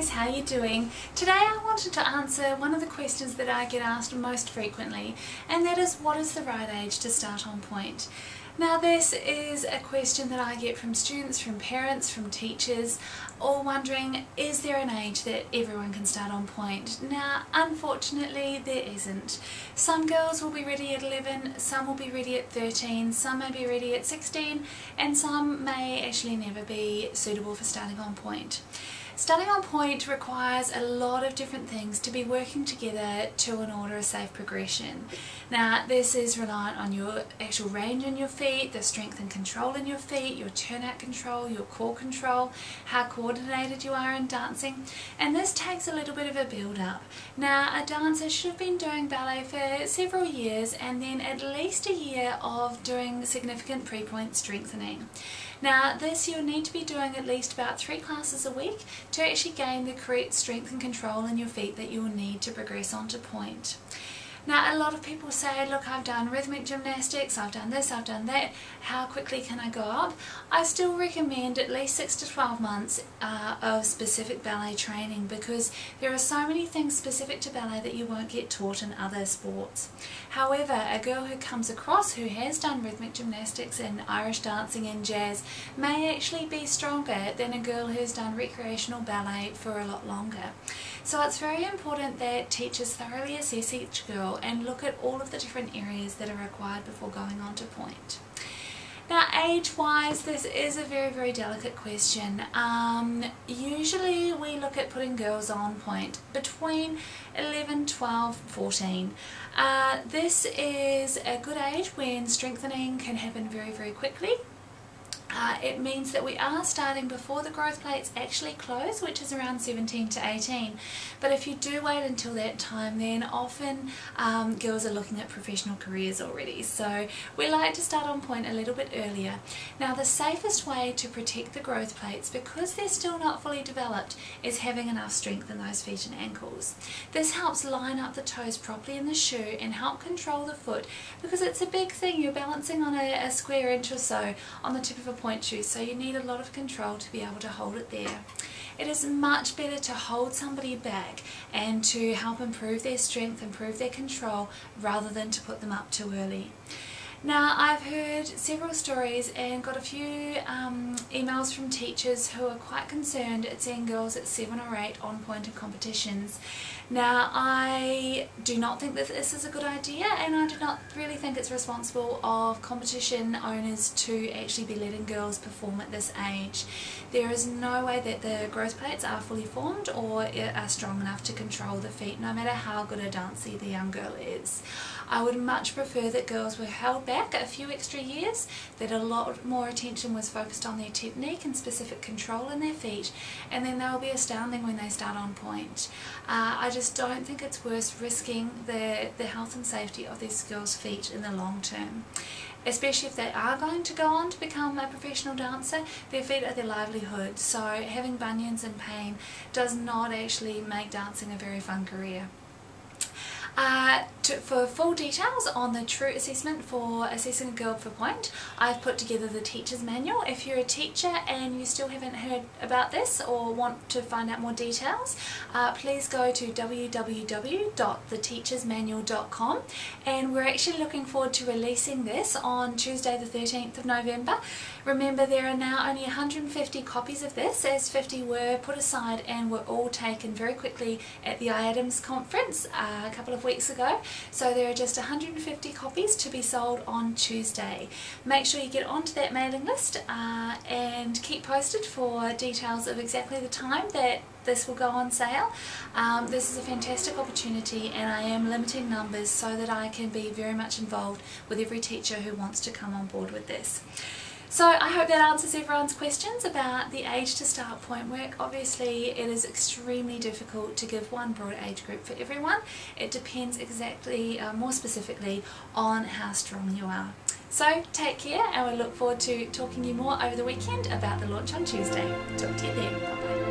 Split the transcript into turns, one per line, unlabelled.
guys, how you doing? Today I wanted to answer one of the questions that I get asked most frequently, and that is, what is the right age to start on pointe? Now this is a question that I get from students, from parents, from teachers, all wondering, is there an age that everyone can start on pointe? Now unfortunately there isn't. Some girls will be ready at 11, some will be ready at 13, some may be ready at 16, and some may actually never be suitable for starting on pointe. Starting on pointe requires a lot of different things to be working together to in order a safe progression. Now this is reliant on your actual range in your feet, the strength and control in your feet, your turnout control, your core control, how coordinated you are in dancing, and this takes a little bit of a build up. Now a dancer should have been doing ballet for several years and then at least a year of doing significant pre-pointe strengthening. Now this you'll need to be doing at least about 3 classes a week to actually gain the correct strength and control in your feet that you'll need to progress onto pointe. Now a lot of people say, look, I've done rhythmic gymnastics, I've done this, I've done that, how quickly can I go up? I still recommend at least 6 to 12 months of specific ballet training, because there are so many things specific to ballet that you won't get taught in other sports. However, a girl who comes across who has done rhythmic gymnastics and Irish dancing and jazz may actually be stronger than a girl who's done recreational ballet for a lot longer. So it's very important that teachers thoroughly assess each girl and look at all of the different areas that are required before going on to pointe. Now age-wise, this is a very delicate question. Usually we look at putting girls on pointe between 11, 12, 14. This is a good age when strengthening can happen very quickly. It means that we are starting before the growth plates actually close, which is around 17 to 18. But if you do wait until that time, then often girls are looking at professional careers already. So we like to start on pointe a little bit earlier. Now the safest way to protect the growth plates, because they're still not fully developed, is having enough strength in those feet and ankles. This helps line up the toes properly in the shoe and help control the foot, because it's a big thing. You're balancing on a square inch or so on the tip of a pointe shoe, so you need a lot of control to be able to hold it there. It is much better to hold somebody back and to help improve their strength, improve their control, rather than to put them up too early. Now I've heard several stories and got a few emails from teachers who are quite concerned at seeing girls at 7 or 8 on pointe in competitions. Now I do not think that this is a good idea, and I do not really think it's responsible of competition owners to actually be letting girls perform at this age. There is no way that the growth plates are fully formed or are strong enough to control the feet, no matter how good a dancer the young girl is. I would much prefer that girls were held back a few extra years, that a lot more attention was focused on their technique and specific control in their feet, and then they'll be astounding when they start on pointe. I just don't think it's worth risking the health and safety of these girls' feet in the long term. Especially if they are going to go on to become a professional dancer, their feet are their livelihood, so having bunions and pain does not actually make dancing a very fun career. For full details on the true assessment for assessing a girl for pointe, I've put together the teacher's manual. If you're a teacher and you still haven't heard about this or want to find out more details, please go to www.theteachersmanual.com, and we're actually looking forward to releasing this on Tuesday the 13th of November. Remember, there are now only 150 copies of this, as 50 were put aside and were all taken very quickly at the IADMS conference a couple of weeks ago. So there are just 150 copies to be sold on Tuesday. Make sure you get onto that mailing list and keep posted for details of exactly the time that this will go on sale. This is a fantastic opportunity, and I am limiting numbers so that I can be very much involved with every teacher who wants to come on board with this. So I hope that answers everyone's questions about the age to start pointe work. Obviously it is extremely difficult to give one broad age group for everyone. It depends exactly, more specifically, on how strong you are. So take care, and we look forward to talking to you more over the weekend about the launch on Tuesday. Talk to you then. Bye bye.